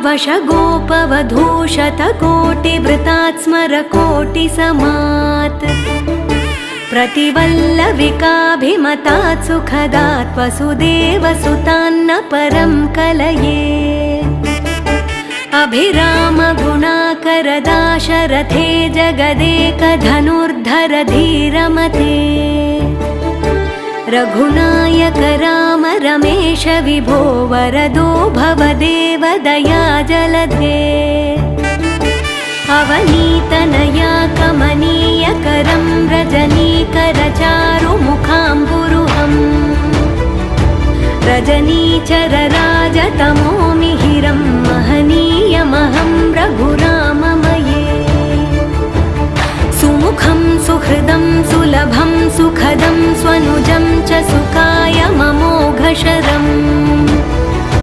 वशगोपवधूशतकोटिवृतात् स्मरकोटिसमात् प्रतिवल्लविकाभिमतात् सुखदात् वसुदेवसुतान्न परं कलये अभिरामगुणाकरदाशरथे जगदेकधनुर्धर धीरमते रघुनायक राम रमेश विभो वरदो भवदेव दयाजलधे अवनीतनया कमनीयकरं रजनीकरचारुमुखाम्बुरुहम् रजनीचरराजतमो मिहिरं महनीयमहं रघुराममये सुमुखं सुहृदं सुलभं सुखदं स्वनुजं च सुखाय ममोघशरम्